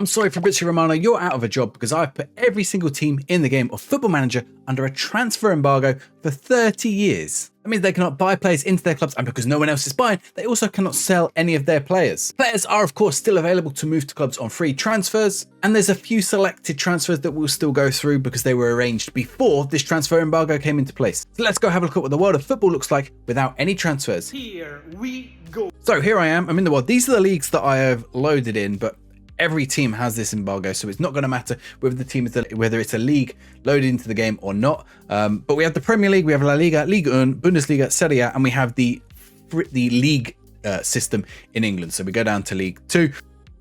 I'm sorry, Fabrizio Romano, you're out of a job because I've put every single team in the game of Football Manager under a transfer embargo for 30 years. That means they cannot buy players into their clubs, and because no one else is buying, they also cannot sell any of their players. Players are of course still available to move to clubs on free transfers, and there's a few selected transfers that we'll still go through because they were arranged before this transfer embargo came into place. So let's go have a look at what the world of football looks like without any transfers. Here we go. So here I am, I'm in the world. These are the leagues that I have loaded in, but every team has this embargo, so it's not going to matter whether the team is whether it's a league loaded into the game or not. But we have the Premier League, we have La Liga, Ligue 1, Bundesliga, Serie A, and we have the league system in England. So we go down to League 2.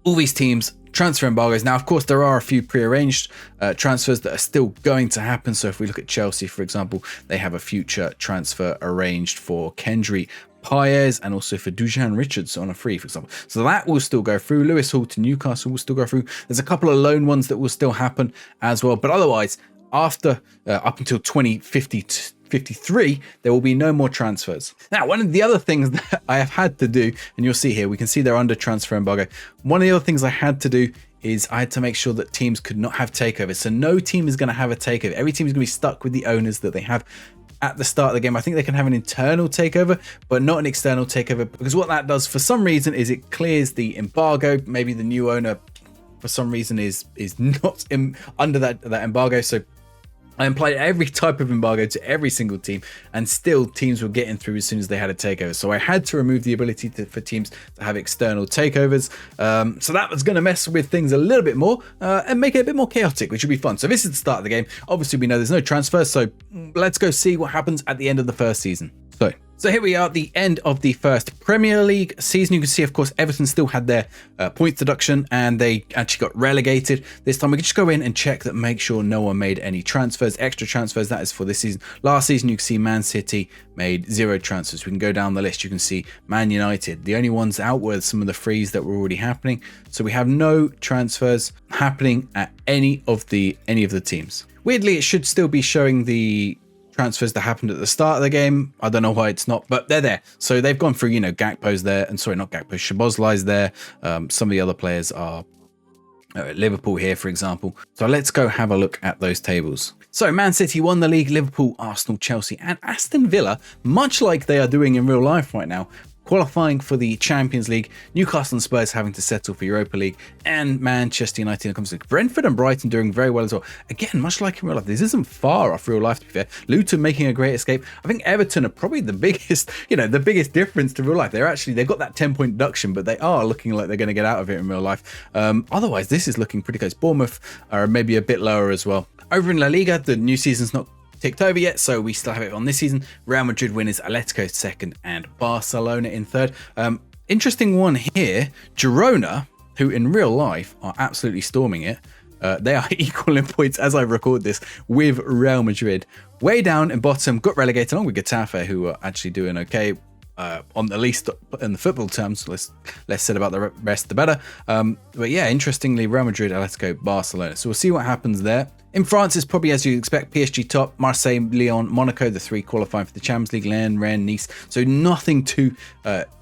All these teams transfer embargoes. Now, of course, there are a few pre-arranged transfers that are still going to happen. So if we look at Chelsea, for example, they have a future transfer arranged for Kendry Paez and also for Dujan Richards on a free, for example. So that will still go through. Lewis Hall to Newcastle will still go through. There's a couple of loan ones that will still happen as well. But otherwise, after up until 2053, there will be no more transfers. Now, one of the other things that I have had to do, and you'll see here, we can see they're under transfer embargo. One of the other things I had to do is I had to make sure that teams could not have takeovers. So no team is going to have a takeover. Every team is going to be stuck with the owners that they have at the start of the game. I think they can have an internal takeover, but not an external takeover, because what that does for some reason is it clears the embargo. Maybe the new owner for some reason is not under that embargo. So I applied every type of embargo to every single team, and still teams were getting through as soon as they had a takeover. So I had to remove the ability for teams to have external takeovers. So that was going to mess with things a little bit more and make it a bit more chaotic, which would be fun. So this is the start of the game. Obviously, we know there's no transfers, so let's go see what happens at the end of the first season. So here we are at the end of the first Premier League season. You can see, of course, Everton still had their points deduction and they actually got relegated. This time we can just go in and check that, make sure no one made any transfers, extra transfers. That is for this season. Last season, you can see Man City made 0 transfers. We can go down the list. You can see Man United. The only ones out were some of the frees that were already happening. So we have no transfers happening at any of the teams. Weirdly, it should still be showing the transfers that happened at the start of the game. I don't know why it's not, but they're there. So they've gone through, Gakpo's there, and sorry, not Gakpo, Szoboszlai's there. Some of the other players are Liverpool here, for example. So let's go have a look at those tables. So Man City won the league, Liverpool, Arsenal, Chelsea, and Aston Villa, much like they are doing in real life right now, qualifying for the Champions League. Newcastle and Spurs having to settle for Europa League, and Manchester United in the Conference League. Brentford and Brighton doing very well as well. Again, much like in real life, this isn't far off real life, to be fair. Luton making a great escape. I think Everton are probably the biggest, the biggest difference to real life. They've got that 10-point deduction, but they are looking like they're going to get out of it in real life. Otherwise, this is looking pretty close. Bournemouth are maybe a bit lower as well. Over in La Liga, the new season's not ticked over yet, so we still have it on this season. Real Madrid winners, Atletico second, and Barcelona in third. Interesting one here, Girona, who in real life are absolutely storming it. They are equal in points as I record this with Real Madrid. Way down in bottom, got relegated along with Getafe, who are actually doing okay. On at least in the football terms, less said about the rest, the better. But yeah, interestingly, Real Madrid, Atletico, Barcelona. So we'll see what happens there. In France, it's probably as you expect, PSG top, Marseille, Lyon, Monaco, the 3 qualifying for the Champions League, Lens, Rennes, Nice. So nothing too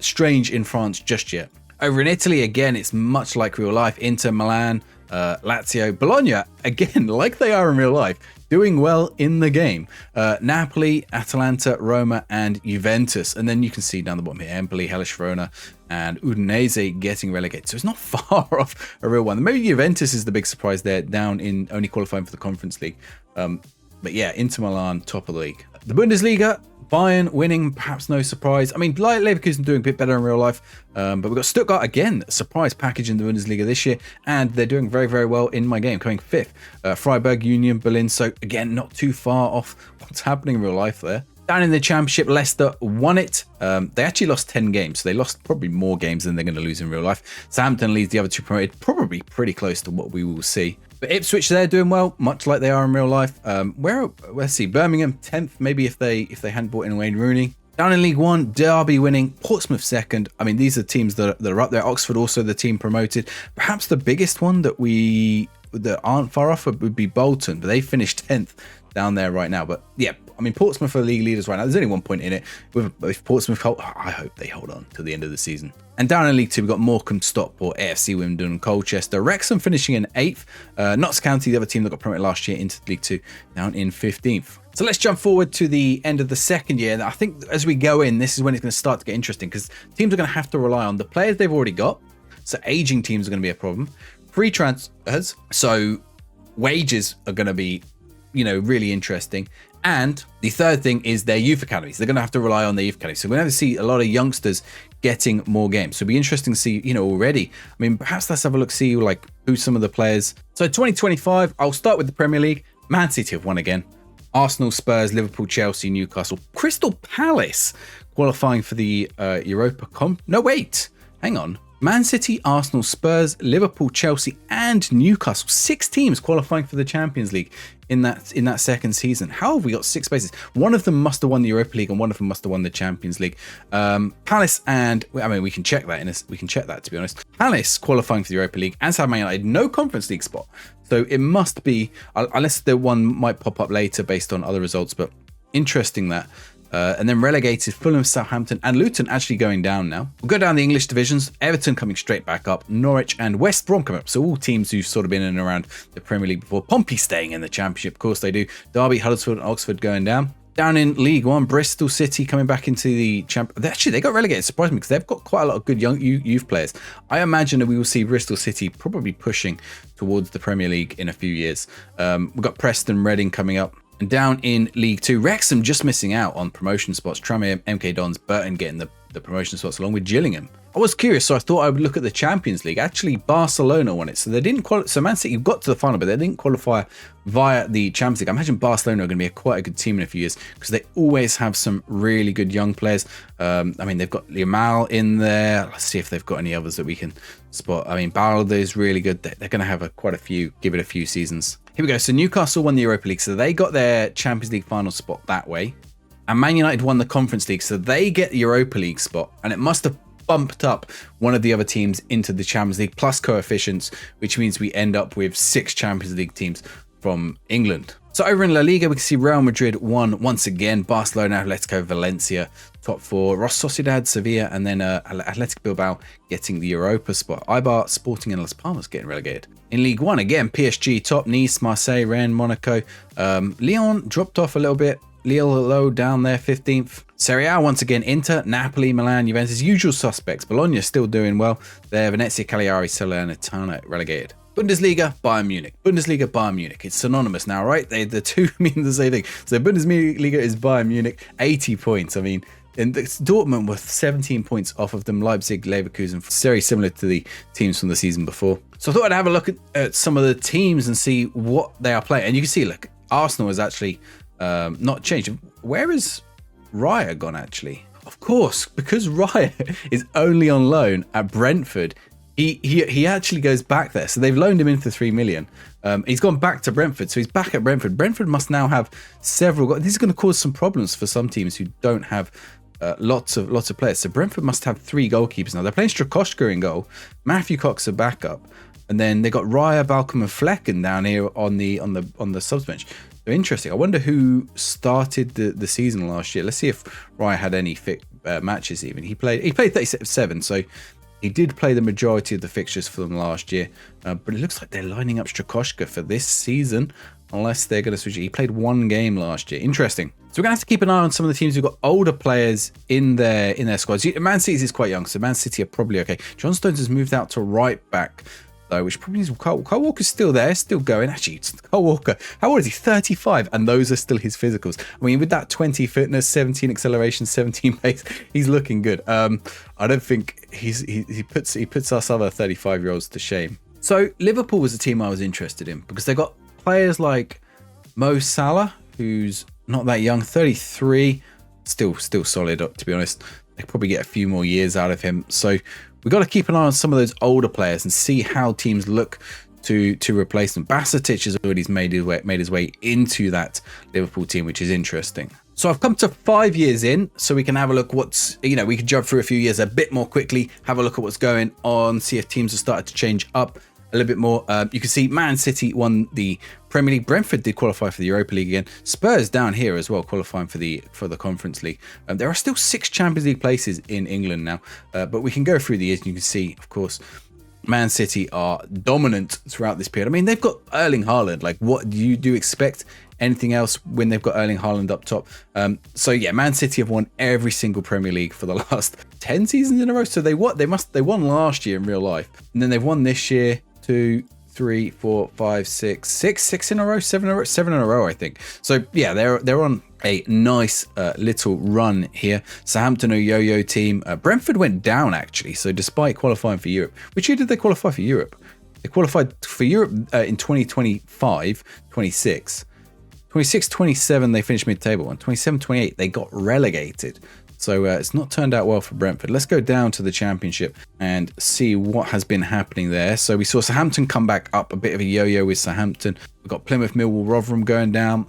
strange in France just yet. Over in Italy, again, it's much like real life. Inter, Milan, Lazio, Bologna, again, like they are in real life, doing well in the game. Napoli, Atalanta, Roma, and Juventus. And then you can see down the bottom here, Empoli, Hellas Verona, and Udinese getting relegated. So it's not far off a real one. Maybe Juventus is the big surprise there, down in only qualifying for the Conference League. But yeah, Inter Milan, top of the league. The Bundesliga, Bayern winning, perhaps no surprise. I mean, Leverkusen doing a bit better in real life, but we've got Stuttgart again, a surprise package in the Bundesliga this year, and they're doing very, very well in my game, coming 5th. Freiburg, Union, Berlin, so again, not too far off what's happening in real life there. Down in the Championship, Leicester won it. They actually lost 10 games, so they lost probably more games than they're going to lose in real life. Southampton leads the other 2 promoted, probably pretty close to what we will see. But Ipswich, they're doing well, much like they are in real life. Let's see, Birmingham 10th, maybe if they hadn't brought in Wayne Rooney. Down in League One, Derby winning, Portsmouth second. I mean, these are teams that are up there. Oxford also the team promoted. Perhaps the biggest one that aren't far off would be Bolton, but they finished 10th down there right now. But yeah, I mean, Portsmouth are league leaders right now. There's only 1 point in it. If Portsmouth I hope they hold on till the end of the season. And down in League 2, we've got Morecambe, Stockport, AFC Wimbledon, Colchester, Wrexham finishing in 8th. Notts County, the other team that got promoted last year into League 2, down in 15th. So let's jump forward to the end of the second year. And I think as we go in, this is when it's going to start to get interesting because teams are going to have to rely on the players they've already got. So aging teams are going to be a problem. Free transfers, so wages are going to be, really interesting. And the third thing is their youth academies. They're going to have to rely on their youth academies. So we're going to see a lot of youngsters getting more games. So it'll be interesting to see, already. I mean, perhaps let's have a look, see like who some of the players. So 2025, I'll start with the Premier League. Man City have won again. Arsenal, Spurs, Liverpool, Chelsea, Newcastle, Crystal Palace qualifying for the Europa Comp. No, wait, hang on. Man City, Arsenal, Spurs, Liverpool, Chelsea, and Newcastle. 6 teams qualifying for the Champions League in that second season. How have we got 6 spaces? One of them must have won the Europa League, and one of them must have won the Champions League. Palace and we can check that we can check that, to be honest. Palace qualifying for the Europa League, and Man United no Conference League spot. So it must be, unless the one might pop up later based on other results. But interesting that. And then relegated Fulham, Southampton, and Luton actually going down now. We'll go down the English divisions. Everton coming straight back up. Norwich and West Brom coming up. So all teams who've sort of been in and around the Premier League before. Pompey staying in the Championship. Of course they do. Derby, Huddersfield, and Oxford going down. Down in League One, Bristol City coming back into the Actually, they got relegated. Surprised me because they've got quite a lot of good young youth players. I imagine that we will see Bristol City probably pushing towards the Premier League in a few years. We've got Preston, Reading coming up. And down in League 2, Wrexham just missing out on promotion spots. Tranmere, MK Dons, Burton getting the promotion spots along with Gillingham. I was curious, so I thought I would look at the Champions League. Actually, Barcelona won it. So they didn't qualify. So Man City got to the final, but they didn't qualify via the Champions League. I imagine Barcelona are going to be quite a good team in a few years because they always have some really good young players. They've got Yamal in there. Let's see if they've got any others that we can spot. Balde is really good. They're going to have quite a few, give it a few seasons. Here we go. So Newcastle won the Europa League. So they got their Champions League final spot that way. And Man United won the Conference League. So they get the Europa League spot. And it must have bumped up one of the other teams into the Champions League plus coefficients, which means we end up with 6 Champions League teams from England. So over in La Liga, we can see Real Madrid won once again. Barcelona, Atletico, Valencia, top 4. Real Sociedad, Sevilla, and then Athletic Bilbao getting the Europa spot. Eibar, Sporting, and Las Palmas getting relegated. In League 1, again, PSG top, Nice, Marseille, Rennes, Monaco. Lyon dropped off a little bit. Lille low down there, 15th. Serie A once again, Inter, Napoli, Milan, Juventus, usual suspects. Bologna still doing well. There, Venezia, Cagliari, Salernitana relegated. Bundesliga, Bayern Munich. Bundesliga, Bayern Munich. It's synonymous now, right? The two mean the same thing. So Bundesliga is Bayern Munich, 80 points. And Dortmund were 17 points off of them. Leipzig, Leverkusen, very similar to the teams from the season before. So I thought I'd have a look at some of the teams and see what they are playing. And you can see, look, Arsenal has actually not changed. Where is Raya gone, actually? Of course, because Raya is only on loan at Brentford, he actually goes back there. So they've loaned him in for 3 million. He's gone back to Brentford, so he's back at Brentford. Brentford must now have several. This is going to cause some problems for some teams who don't have lots of players. So Brentford must have 3 goalkeepers now. They're playing Strakoschka in goal. Matthew Cox a backup, and then they got Raya, Balcom, and Flecken down here on the subs bench. So interesting. I wonder who started the season last year. Let's see if Raya had any matches. Even he played 37, so he did play the majority of the fixtures for them last year. But it looks like they're lining up Strakoschka for this season, unless they're going to switch it. He played 1 game last year. Interesting. So we're going to have to keep an eye on some of the teams who've got older players in their squads. Man City is quite young, so Man City are probably okay. John Stones has moved out to right back, though, which probably means Kyle Walker's still there, still going. Actually, Kyle Walker, how old is he? 35, and those are still his physicals. With that 20 fitness, 17 acceleration, 17 pace, he's looking good. I don't think he puts us other 35-year-olds to shame. So Liverpool was a team I was interested in because they got players like Mo Salah, who's not that young, 33, still solid, to be honest. They probably get a few more years out of him. So we've got to keep an eye on some of those older players and see how teams look to replace them. Basetic has already made his way into that Liverpool team, which is interesting. So I've come to 5 years in, so we can have a look we can jump through a few years a bit more quickly, have a look at what's going on, see if teams have started to change up a little bit more. You can see Man City won the Premier League. Brentford did qualify for the Europa League again. Spurs down here as well, qualifying for the Conference League. There are still 6 Champions League places in England now, but we can go through the years and you can see, of course, Man City are dominant throughout this period. I mean, they've got Erling Haaland. Like, what do you expect anything else when they've got Erling Haaland up top? So yeah, Man City have won every single Premier League for the last 10 seasons in a row. So they won last year in real life, and then they've won this year 2, 3, 4, 5, 6 in a row, 7 in a row, I think. So yeah, they're on a nice little run here. Southampton, a yo-yo team. Brentford went down actually. So despite qualifying for Europe, which year did they qualify for Europe? They qualified for Europe in 2025, 26. 26, 27, they finished mid-table. And 27, 28, they got relegated. So it's not turned out well for Brentford. Let's go down to the Championship and see what has been happening there. So we saw Southampton come back up, a bit of a yo-yo with Southampton. We've got Plymouth, Millwall, Rotherham going down.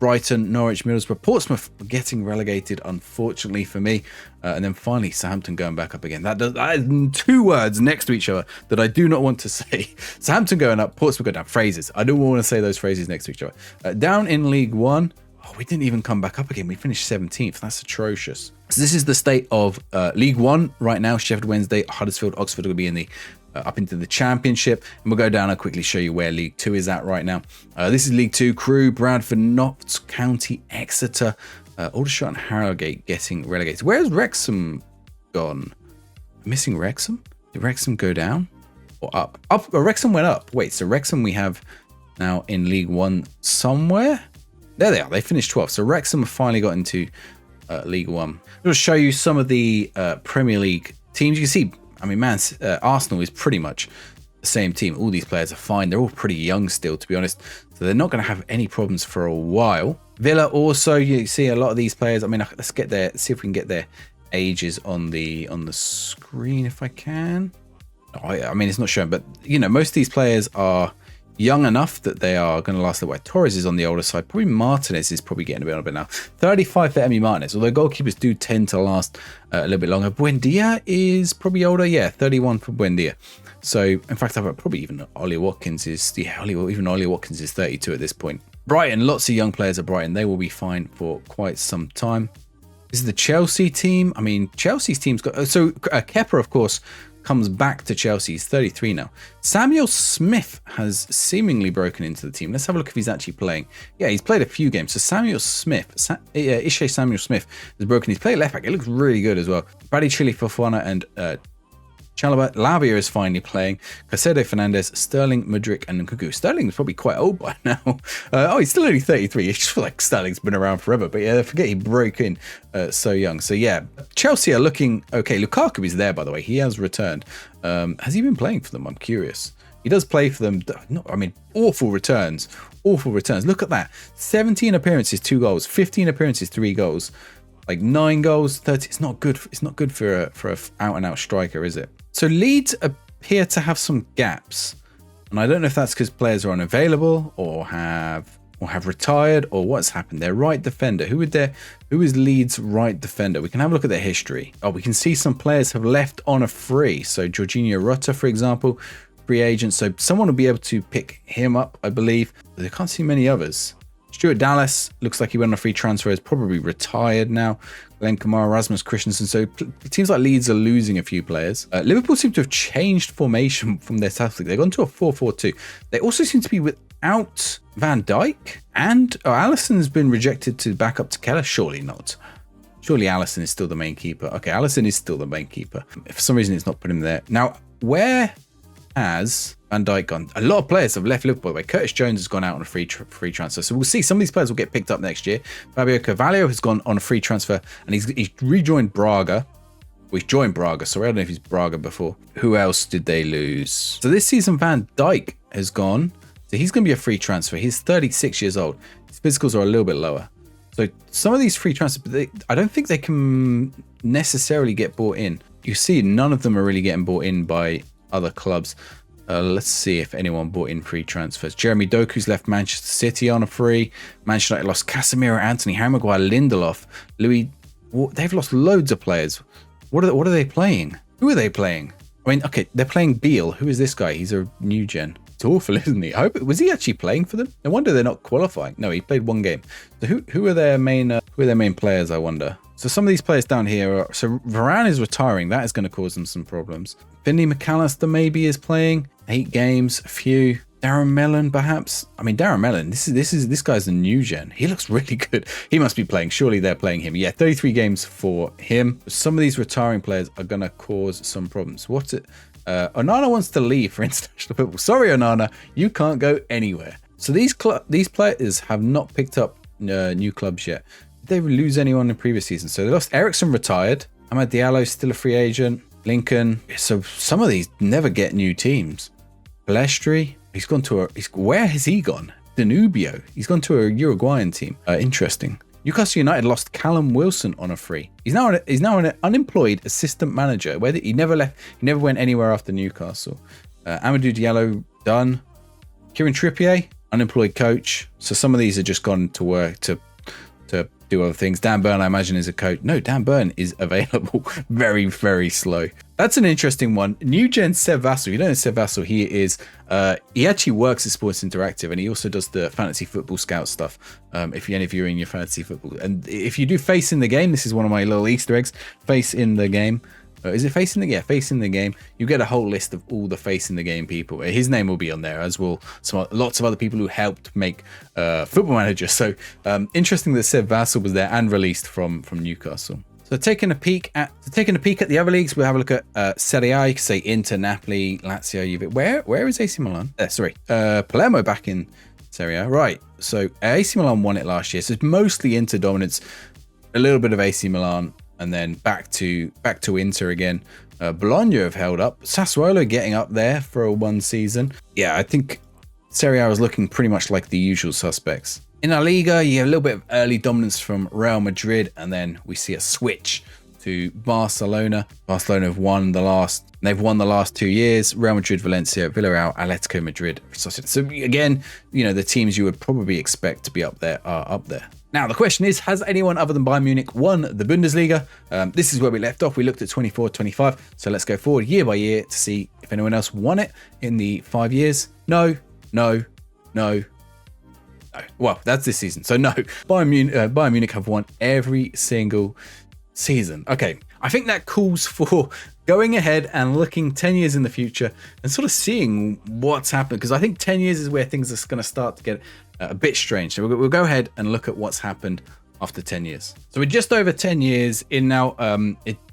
Brighton, Norwich, Middlesbrough, Portsmouth getting relegated, unfortunately for me. And then finally, Southampton going back up again. That is 2 words next to each other that I do not want to say. Southampton going up, Portsmouth going down. Phrases. I don't want to say those phrases next to each other. Down in League One. Oh, we didn't even come back up again. We finished 17th. That's atrocious. So this is the state of League One right now. Sheffield Wednesday, Huddersfield, Oxford will be in the up into the Championship, and we'll go down and quickly show you where League 2 is at right now. This is League 2. Crewe, Bradford, Notts County, Exeter, Aldershot and Harrogate getting relegated. Where's Wrexham gone? Missing Wrexham? Did Wrexham go down or up? Wrexham went up. Wait, so Wrexham we have now in League 1 somewhere? There they are. They finished 12th. So Wrexham have finally got into League 1. I'll show you some of the Premier League teams. You can see, I mean, Arsenal is pretty much the same team. All these players are fine. They're all pretty young still, to be honest. So they're not going to have any problems for a while. Villa also, you see a lot of these players. I mean, let's get there. See if we can get their ages on the screen if I can. I mean, it's not showing, but you know, most of these players are young enough that they are going to last a while. Torres is on the older side. Probably Martinez is probably getting a bit on a bit now. 35 for Emi Martinez, although goalkeepers do tend to last a little bit longer. Buendia is probably older. Yeah, 31 for Buendia. So, in fact, I've probably even Ollie Watkins is, even Ollie Watkins is 32 at this point. Brighton, lots of young players at Brighton. They will be fine for quite some time. This is the Chelsea team. I mean, Chelsea's team's got... So, Kepa, of course, comes back to Chelsea. He's 33 now. Samuel Smith has seemingly broken into the team. Let's have a look if he's actually playing. Yeah, he's played a few games. So Samuel Smith, Ishe Samuel Smith has broken. He's played left back. It looks really good as well. Brady Chili Fofana and Chalobah. Lavia is finally playing. Caicedo, Fernandez, Sterling, Mudryk, and Nkunku. Sterling's probably quite old by now. He's still only 33. It's just like Sterling's been around forever. But yeah, I forget he broke in so young. So yeah, Chelsea are looking okay. Lukaku is there, by the way. He has returned. Has he been playing for them? I'm curious. He does play for them. Awful returns. Awful returns. Look at that. 17 appearances, 2 goals. 15 appearances, 3 goals. Like 9 goals, 30. It's not good. It's not good for a out and out striker, is it? So Leeds appear to have some gaps, and I don't know if that's because players are unavailable or have retired or what's happened. Their right defender, who is Leeds' right defender? We can have a look at their history. Oh, we can see some players have left on a free. So Jorginho Rutter, for example, free agent. So someone will be able to pick him up, I believe. But I can't see many others. Stuart Dallas looks like he went on a free transfer, is probably retired now. Glenn Kamara, Rasmus Christensen. So it seems like Leeds are losing a few players. Liverpool seem to have changed formation from their tactic. They've gone to a 4-4-2. They also seem to be without Van Dijk, and Alisson's been rejected to back up to Keller. Surely not. Surely Alisson is still the main keeper. Okay, Alisson is still the main keeper. For some reason, it's not put him there. Now, where has Van Dijk gone? A lot of players have left Liverpool. By the way, Curtis Jones has gone out on a free transfer. So we'll see. Some of these players will get picked up next year. Fabio Carvalho has gone on a free transfer, and he's rejoined Braga. Well, he's joined Braga. Sorry, I don't know if he's Braga before. Who else did they lose? So this season, Van Dijk has gone. So he's going to be a free transfer. He's 36 years old. His physicals are a little bit lower. So some of these free transfers, I don't think they can necessarily get bought in. You see, none of them are really getting bought in by other clubs. Let's see if anyone bought in free transfers. Jeremy Doku's left Manchester City on a free. Manchester United lost Casemiro, Anthony, Harry Maguire, Lindelof, Louis. They've lost loads of players. What are they playing? Who are they playing? I mean, okay, they're playing Beal. Who is this guy? He's a new gen. It's awful, isn't he? I hope, was he actually playing for them? No wonder they're not qualifying. No, he played one game. So who are their main players, I wonder? So some of these players down here are, so Varane is retiring. That is going to cause them some problems. Finley McAllister maybe is playing 8 games, a few. Darren Mellon, perhaps. I mean, Darren Mellon. This guy's a new gen. He looks really good. He must be playing. Surely they're playing him. Yeah, 33 games for him. Some of these retiring players are gonna cause some problems. What's it? Onana wants to leave for international football. Sorry, Onana, you can't go anywhere. So these players have not picked up new clubs yet. Did they lose anyone in previous seasons? So they lost. Ericsson retired. Amad Diallo still a free agent. Lincoln. So some of these never get new teams. Balestri. He's gone to where has he gone? Danubio. He's gone to a Uruguayan team. Interesting. Newcastle United lost Callum Wilson on a free. He's now an unemployed assistant manager. Where he never left. He never went anywhere after Newcastle. Amadou Diallo done. Kieran Trippier, unemployed coach. So some of these are just gone to work to do other things. Dan Burn, I imagine, is a coach. No, Dan Burn is available. Very, very slow. That's an interesting one. New gen Seb Vassell. You don't know Seb Vassell. He actually works at Sports Interactive, and he also does the fantasy football scout stuff. If you're interviewing your fantasy football, and if you do face in the game, this is one of my little Easter eggs. Face in the game. Is it face in the game? Yeah, face in the game. You get a whole list of all the face in the game people. His name will be on there, as will lots of other people who helped make Football Manager. So interesting that Seb Vassell was there and released from Newcastle. So taking a peek at the other leagues, we'll have a look at Serie A. You can say Inter, Napoli, Lazio, Juve. Where is AC Milan? Palermo back in Serie A. Right. So AC Milan won it last year. So it's mostly Inter dominance, a little bit of AC Milan, and then back to Inter again. Bologna have held up. Sassuolo getting up there for a one season. Yeah, I think Serie A is looking pretty much like the usual suspects. In La Liga, you have a little bit of early dominance from Real Madrid, and then we see a switch to Barcelona. Barcelona have won the last 2 years. Real Madrid, Valencia, Villarreal, Atletico Madrid. So again, the teams you would probably expect to be up there are up there. Now, the question is, has anyone other than Bayern Munich won the Bundesliga? This is where we left off. We looked at 24-25. So let's go forward year by year to see if anyone else won it in the 5 years. No. Well, that's this season. So no, Bayern Munich have won every single season. Okay, I think that calls for going ahead and looking 10 years in the future and sort of seeing what's happened, because I think 10 years is where things are going to start to get a bit strange. So we'll go ahead and look at what's happened after 10 years. So we're just over 10 years in now.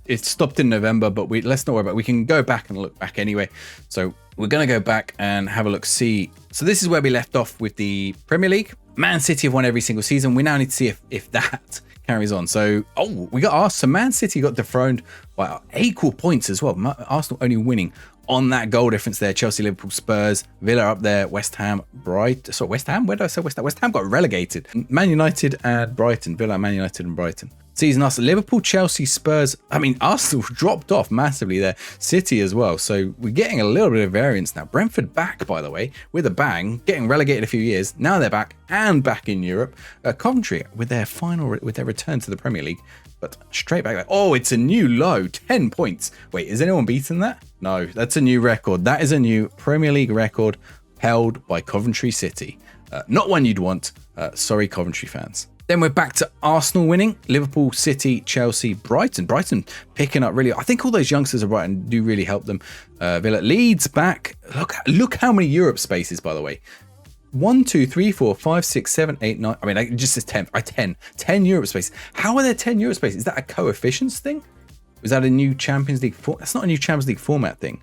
It stopped in November, but let's not worry about it. We can go back and look back anyway. So we're going to go back and have a look, see. So this is where we left off with the Premier League. Man City have won every single season. We now need to see if that carries on. So, we got asked. So Man City got dethroned by equal points as well. Arsenal only winning on that goal difference there. Chelsea, Liverpool, Spurs, Villa up there, West Ham, Brighton. So West Ham? Where did I say West Ham? West Ham got relegated. Man United and Brighton. Villa, Man United and Brighton. Season after Liverpool, Chelsea, Spurs. I mean, Arsenal dropped off massively there. City as well. So we're getting a little bit of variance now. Brentford back, by the way, with a bang, getting relegated a few years. Now they're back and back in Europe. Coventry with their return to the Premier League, but straight back there. Oh, it's a new low, 10 points. Wait, is anyone beaten that? No, that's a new record. That is a new Premier League record held by Coventry City. Not one you'd want. Sorry, Coventry fans. Then we're back to Arsenal winning, Liverpool, City, Chelsea, Brighton. Brighton picking up really. I think all those youngsters of Brighton do really help them. Villa, Leeds back. Look how many Europe spaces, by the way. 1, 2, 3, 4, 5, 6, 7, 8, 9. I mean, it just says 10. 10 Europe spaces. How are there 10 Europe spaces? Is that a coefficients thing? Was that a new Champions League? That's not a new Champions League format thing.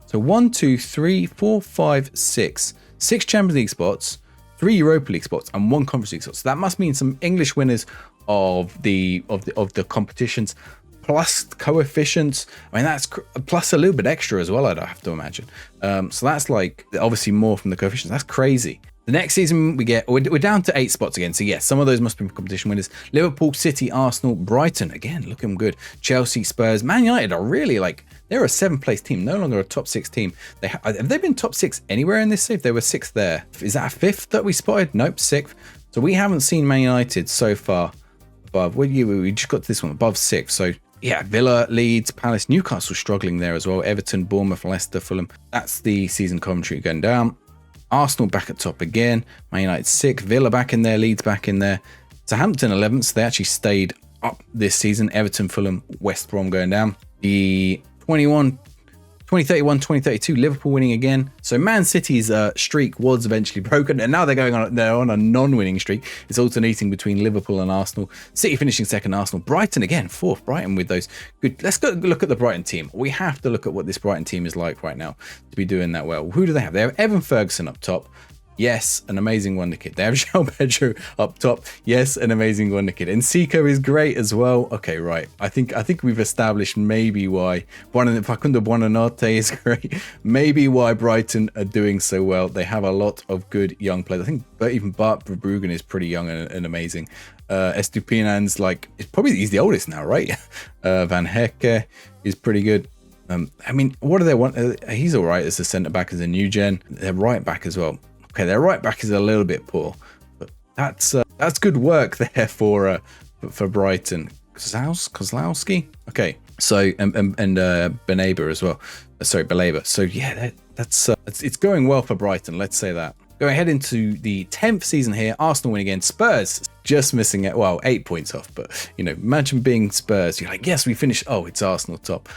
So 1, 2, 3, 4, 5, 6. 6 Champions League spots. 3 Europa League spots and 1 Conference League spot. So that must mean some English winners of the competitions plus coefficients. I mean, that's plus a little bit extra as well, I'd have to imagine. So that's like obviously more from the coefficients. That's crazy. The next season we're down to 8 spots again. So yes, some of those must be competition winners. Liverpool, City, Arsenal, Brighton again looking good. Chelsea, Spurs, Man United are really they're a 7th place team, no longer a top 6 team. Have they been top 6 anywhere in this save? They were 6th there. Is that a 5th that we spotted? Nope, 6th. So we haven't seen Man United so far above. We just got to this one above 6th. So Yeah, Villa, Leeds, Palace, Newcastle struggling there as well. Everton, Bournemouth, Leicester, Fulham. That's the season commentary going down. Arsenal back at top again. Man United 6th. Villa back in there. Leeds back in there. Southampton 11th. So they actually stayed up this season. Everton, Fulham, West Brom going down. The 2031, 2032, Liverpool winning again. So Man City's streak was eventually broken, and now they're on a non-winning streak. It's alternating between Liverpool and Arsenal. City finishing second, Arsenal. Brighton again, fourth. Brighton with those good. Let's go look at the Brighton team. We have to look at what this Brighton team is like right now to be doing that well. Who do they have? They have Evan Ferguson up top. Yes, an amazing wonder kid. They have João Pedro up top. Yes, an amazing wonder kid. And Seco is great as well. Okay, right. I think we've established maybe why Facundo Buonanotte is great. Maybe why Brighton are doing so well. They have a lot of good young players. I think even Bart Verbruggen is pretty young and amazing. Estupinan's he's the oldest now, right? Van Hecke is pretty good. I mean, what do they want? He's all right as a centre back, as a new gen. They're right back as well. Okay, their right back is a little bit poor, but that's good work there for Brighton. Kozlowski. Okay, so and Benaba as well. Sorry, Baleba. So yeah, it's going well for Brighton. Let's say that. Going ahead into the 10th season here, Arsenal win again. Spurs just missing it. Well, 8 points off, but imagine being Spurs. You're like, yes, we finished. Oh, it's Arsenal top.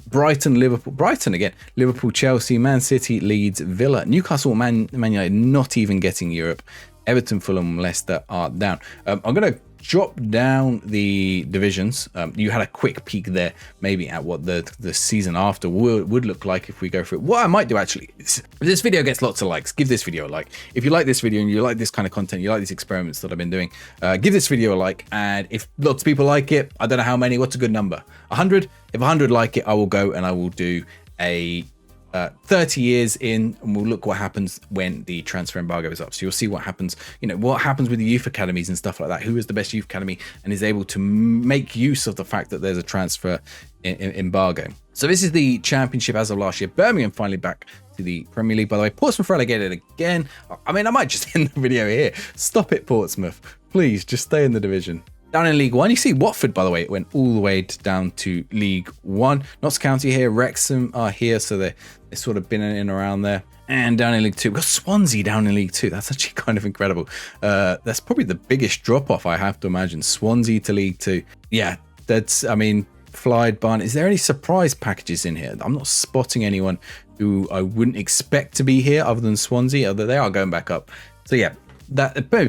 Brighton, Liverpool, Brighton again. Liverpool, Chelsea, Man City, Leeds, Villa, Newcastle, Man United not even getting Europe. Everton, Fulham, Leicester are down. I'm gonna drop down the divisions. You had a quick peek there, maybe at what the season after would look like if we go through it. What I might do actually is, if this video gets lots of likes, give this video a like. If you like this video and you like this kind of content, you like these experiments that I've been doing, give this video a like. And if lots of people like it, I don't know how many, what's a good number? 100? If 100 like it, I will go and I will do a 30 years in, and we'll look what happens when the transfer embargo is up. So you'll see what happens, what happens with the youth academies and stuff like that. Who is the best youth academy and is able to make use of the fact that there's a transfer embargo. So this is the championship as of last year. Birmingham finally back to the Premier League. By the way, Portsmouth relegated again. I mean, I might just end the video here. Stop it, Portsmouth. Please, just stay in the division. Down in League One, you see Watford, by the way, it went all the way down to League One. Notts County here, Wrexham are here, so they've sort of been in and around there. And down in League Two, we've got Swansea down in League Two. That's actually kind of incredible. That's probably the biggest drop-off, I have to imagine. Swansea to League Two. Yeah, Clyde, Barnet. Is there any surprise packages in here? I'm not spotting anyone who I wouldn't expect to be here other than Swansea, although they are going back up. So yeah,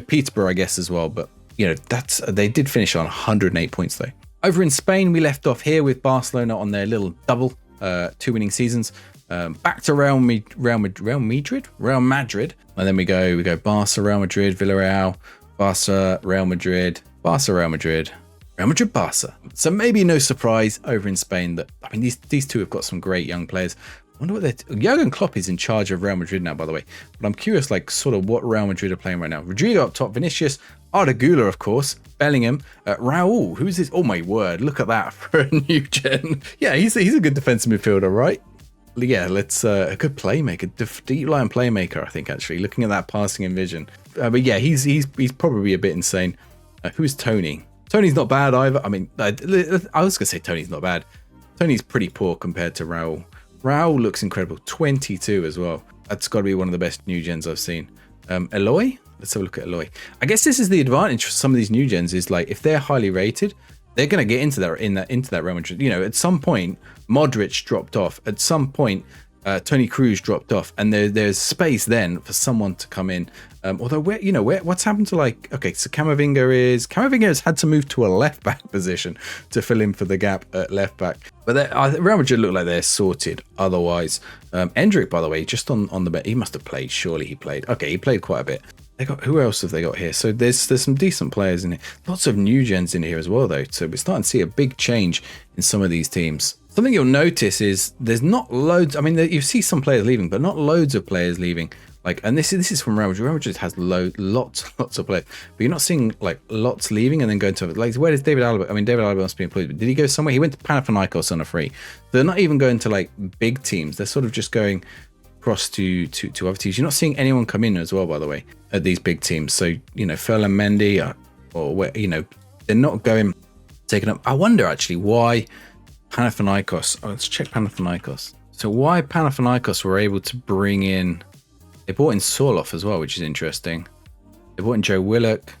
Peterborough, I guess, as well, but they did finish on 108 points though. Over in Spain, we left off here with Barcelona on their little double, 2 winning seasons. Back to Real Madrid, and then we go Barca, Real Madrid, Villarreal, Barca, Real Madrid, Barca, Real Madrid, Real Madrid, Barca. So maybe no surprise over in Spain that these two have got some great young players. I wonder what Jurgen Klopp is in charge of Real Madrid now, by the way. But I'm curious, sort of what Real Madrid are playing right now. Rodrigo up top, Vinicius, Arda Güler, of course, Bellingham, Raul. Who's this? Oh my word! Look at that for a new gen. Yeah, he's a good defensive midfielder, right? Yeah, let's a good playmaker, deep line playmaker. I think actually, looking at that passing and vision. But yeah, he's probably a bit insane. Who's Tony? Tony's not bad either. I mean, I was gonna say Tony's not bad. Tony's pretty poor compared to Raul. Raul looks incredible. 22 as well. That's got to be one of the best new gens I've seen. Eloy? Let's have a look at Eloy. I guess this is the advantage for some of these new gens is if they're highly rated, they're going to get into that Real Madrid. At some point, Modric dropped off. At some point, Toni Kroos dropped off, and there's space then for someone to come in. Although what's happened to so Camavinga has had to move to a left back position to fill in for the gap at left back. But Real Madrid look like they're sorted otherwise. Endrick, by the way, just on the bench, he must have played. Surely he played. Okay, he played quite a bit. Who else have they got here? So there's some decent players in here. Lots of new gens in here as well, though. So we're starting to see a big change in some of these teams. Something you'll notice is there's not loads. I mean, you see some players leaving, but not loads of players leaving. And this is from Real Madrid. Real Madrid has lots of players, but you're not seeing lots leaving and then going to where does David Alaba? I mean, David Alaba must be employed. Did he go somewhere? He went to Panathinaikos on a free. They're not even going to big teams. They're sort of just going across to other teams. You're not seeing anyone come in as well, by the way, at these big teams. So Ferland Mendy or where they're not going taken up. I wonder actually why Panathinaikos. Oh, let's check Panathinaikos. So why Panathinaikos were able to bring in. They brought in Sorloth as well, which is interesting. They brought in Joe Willock.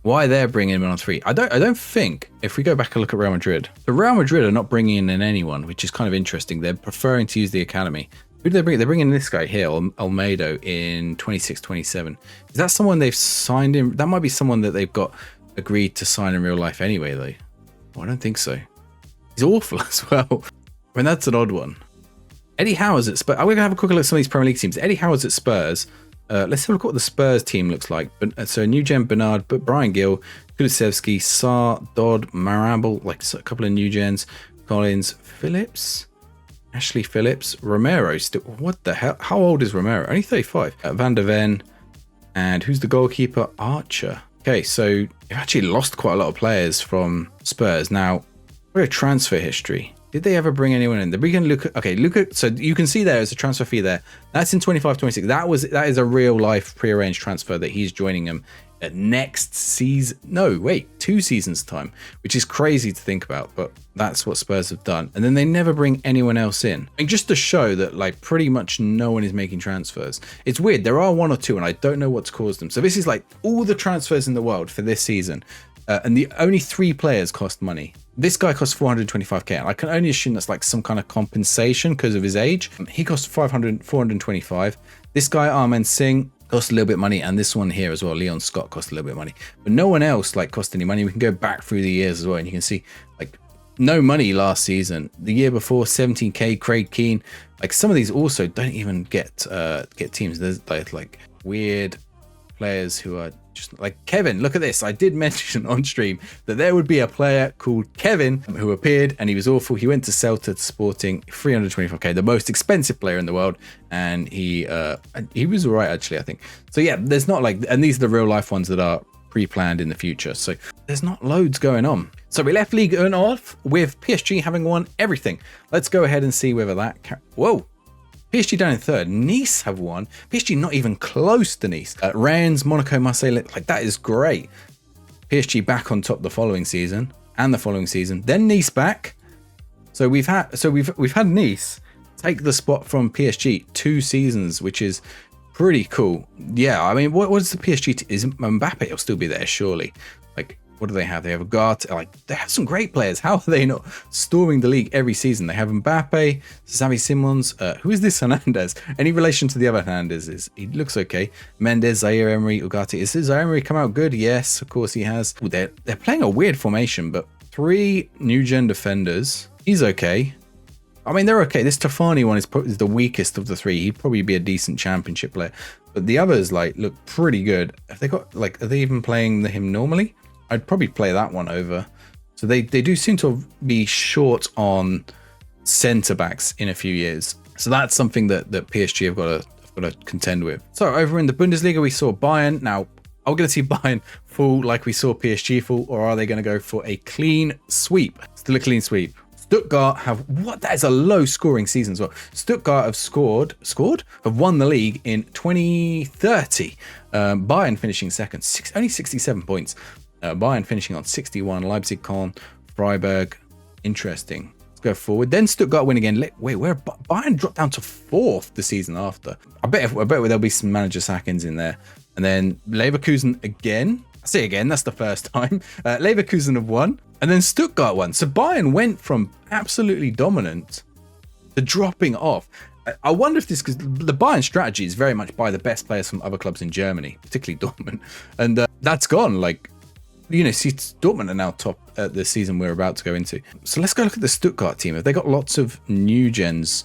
Why they're bringing him on 3? I don't think, if we go back and look at Real Madrid, the Real Madrid are not bringing in anyone, which is kind of interesting. They're preferring to use the academy. Who do they bring? They're bringing in this guy here, Almedo, in 26-27. Is that someone they've signed in? That might be someone that they've got agreed to sign in real life anyway, though. Oh, I don't think so. He's awful as well. I mean, that's an odd one. Eddie Howe's at Spurs. I'm going to have a quick look at some of these Premier League teams. Eddie Howe's at Spurs. Let's have a look at what the Spurs team looks like. So New Gen, Bernard, but Brian Gill, Kulusevski, Sarr, Dodd, Marable, like a couple of New Gens, Collins, Phillips, Ashley Phillips, Romero. Still, what the hell? How old is Romero? Only 35. Van der Ven, and who's the goalkeeper? Archer. Okay, so you've actually lost quite a lot of players from Spurs. Now, we're a transfer history. Did they ever bring anyone in? We can look at, okay, look at, so you can see there's a transfer fee there. That's in 25-26. That is a real life prearranged transfer that he's joining them at next season. No, wait, 2 seasons time, which is crazy to think about, but that's what Spurs have done. And then they never bring anyone else in. And just to show that like pretty much no one is making transfers. It's weird. There are 1 or 2 and I don't know what's caused them. So this is like all the transfers in the world for this season. And the only 3 players cost money. This guy costs 425k, and I can only assume that's like some kind of compensation because of his age. He costs 425. This guy, Armen Singh, cost a little bit of money, and this one here as well, Leon Scott, cost a little bit of money. But no one else like cost any money. We can go back through the years as well, and you can see like no money last season. The year before, 17k, Craig Keane. Like some of these also don't even get teams. There's like weird players who are just like Kevin. Look at this. I did mention on stream that there would be a player called Kevin who appeared and he was awful. He went to Celta Sporting, 325k, the most expensive player in the world, and he was all right actually, I think. So yeah, there's not like, and these are the real life ones that are pre-planned in the future. So there's not loads going on. So we left Ligue 1 off with PSG having won everything. Let's go ahead and see whether that whoa. PSG down in 3rd. Nice have won. PSG not even close to Nice. Rennes, Monaco, Marseille, like that is great. PSG back on top the following season and the following season. Then Nice back. So we've had Nice take the spot from PSG 2 seasons, which is pretty cool. Yeah, I mean, what is the PSG? Is Mbappe will still be there surely? Like, what do they have? They have Ugarte. Like, they have some great players. How are they not storming the league every season? They have Mbappe, Xavi Simons. Who is this Hernandez? Any relation to the other Hernandezes? He looks okay. Mendes, Zaire Emery, Ugarte. Is Zaire Emery come out good? Yes, of course he has. Ooh, they're playing a weird formation, but 3 new gen defenders. He's okay. I mean, they're okay. This Tafani one is probably the weakest of the 3. He'd probably be a decent championship player, but the others like look pretty good. Have they got like? Are they even playing him normally? I'd probably play that one over. So they do seem to be short on centre backs in a few years. So that's something that PSG have got to contend with. So over in the Bundesliga, we saw Bayern. Now, are we going to see Bayern fall like we saw PSG fall, or are they going to go for a clean sweep? Still a clean sweep. Stuttgart have that is a low scoring season as well. Stuttgart have have won the league in 2030. Bayern finishing second, only 67 points. Bayern finishing on 61. Leipzig, Köln, Freiburg. Interesting. Let's go forward. Then Stuttgart win again. Wait, where Bayern dropped down to 4th the season after. I bet there'll be some manager sackings in there. And then Leverkusen again. I say again, that's the first time. Leverkusen have won. And then Stuttgart won. So Bayern went from absolutely dominant to dropping off. I wonder if this, because the Bayern strategy is very much buy the best players from other clubs in Germany, particularly Dortmund. And that's gone. Like, you know, see, Dortmund are now top at the season we're about to go into. So let's go look at the Stuttgart team. Have they got lots of new gens?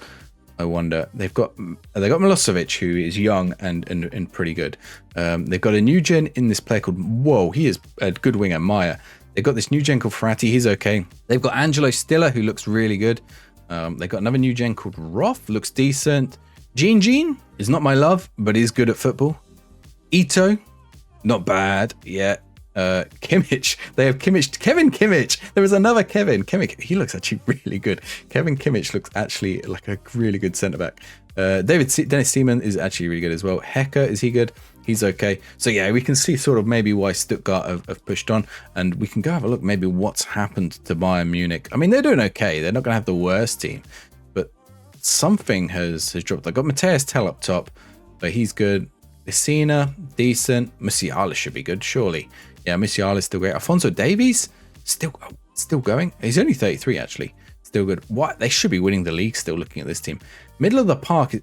I wonder. They've got Milosevic, who is young and pretty good. They've got a new gen in this player called he is a good winger, Maya. They've got this new gen called Ferrati. He's okay. They've got Angelo Stiller, who looks really good. They've got another new gen called Roth, looks decent. Jean is not my love, but is good at football. Ito, not bad. Yeah. Kimmich. They have Kimmich. Kevin Kimmich. There is another Kevin. He looks actually really good. Kevin Kimmich looks actually like a really good centre back. Dennis Seaman is actually really good as well. Hecker, is he good? He's okay. So yeah, we can see sort of maybe why Stuttgart have pushed on, and we can go have a look maybe what's happened to Bayern Munich. I mean, they're doing okay. They're not going to have the worst team, but something has dropped. I got Matthias Tell up top, but he's good. Messina, decent. Musiala should be good, surely. Yeah, Musiala is still great. Alphonso Davies, still going. He's only 33 actually. Still good. What? They should be winning the league still looking at this team. Middle of the park,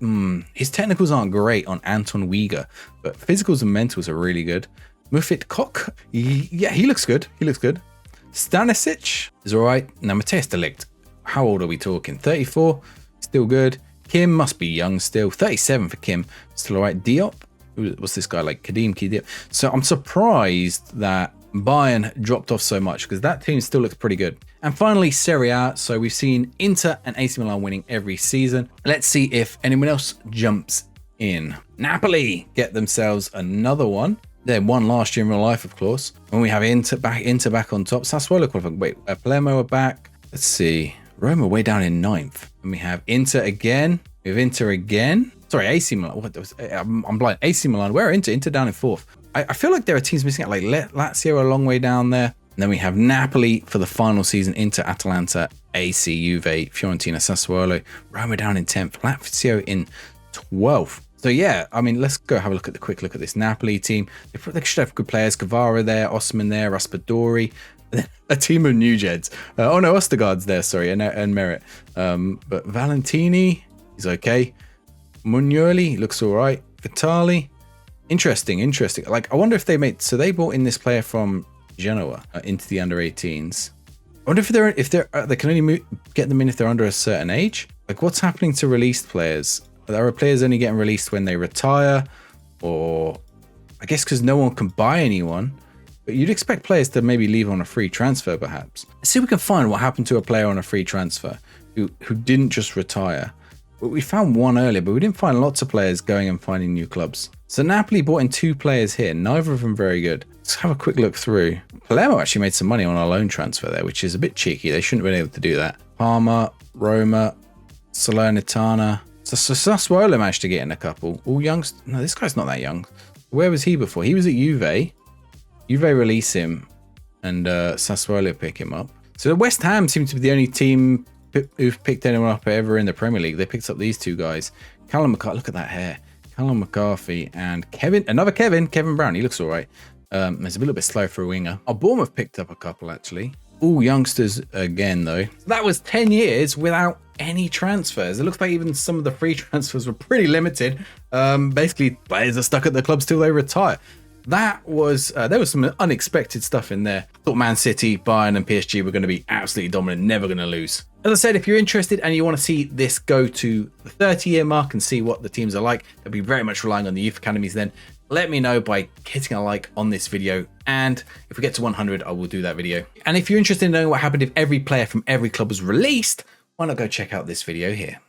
his technicals aren't great on Anton Uyghur, but physicals and mentals are really good. Mufit Kok, yeah, he looks good. He looks good. Stanisic is all right. Now, Matthias de Ligt, how old are we talking? 34, still good. Kim must be young still. 37 for Kim, still all right. Diop, what's this guy like? Kadim Diop. So I'm surprised that Bayern dropped off so much because that team still looks pretty good. And finally, Serie A. So we've seen Inter and AC Milan winning every season. Let's see if anyone else jumps in. Napoli get themselves another one. They won last year in real life, of course. When we have Inter back on top. Sassuolo qualifying. Wait, Palermo are back. Let's see. Roma way down in 9th. And we have Inter again. We have Inter again. Sorry, AC Milan. What was, I'm blind. AC Milan. Where are Inter? Inter down in 4th. I feel like there are teams missing out. Like Lazio a long way down there. And then we have Napoli for the final season, Inter, Atalanta, AC, Juve, Fiorentina, Sassuolo, Roma down in 10th, Lazio in 12th. So yeah, I mean, let's go have a quick look at this Napoli team. They should have good players. Guevara there, Osman there, Raspadori, a team of new Jeds. Oh no, Ostergaard's there, sorry, and Merritt. But Valentini, he's okay. Mugnoli looks all right. Vitali, interesting. Like, I wonder if they brought in this player from Genoa into the under 18s. I wonder if they can only get them in if they're under a certain age. Like, what's happening to released players? Are players only getting released when they retire, or I guess because no one can buy anyone? But you'd expect players to maybe leave on a free transfer, perhaps. Let's see if we can find what happened to a player on a free transfer who didn't just retire. We found one earlier, but we didn't find lots of players going and finding new clubs. So Napoli bought in 2 players here, neither of them very good. Let's have a quick look through. Palermo actually made some money on a loan transfer there, which is a bit cheeky. They shouldn't have been able to do that. Parma, Roma, Salernitana. So Sassuolo managed to get in a couple. All young. No, this guy's not that young. Where was he before? He was at Juve. Juve release him, and Sassuolo pick him up. So West Ham seems to be the only team who've picked anyone up ever in the Premier League. They picked up these 2 guys. Callum McCarthy, look at that hair. Callum McCarthy and Kevin Brown. He looks all right. He's a little bit slow for a winger. Bournemouth picked up a couple, actually. All youngsters again, though. So that was 10 years without any transfers. It looks like even some of the free transfers were pretty limited. Basically, players are stuck at the clubs till they retire. That was there was some unexpected stuff in there. I thought Man City, Bayern and PSG were going to be absolutely dominant, never going to lose. As I said, if you're interested and you want to see this go to the 30-year mark and see what the teams are like, they'll be very much relying on the youth academies then. Let me know by hitting a like on this video, and if we get to 100, I will do that video. And if you're interested in knowing what happened if every player from every club was released, why not go check out this video here.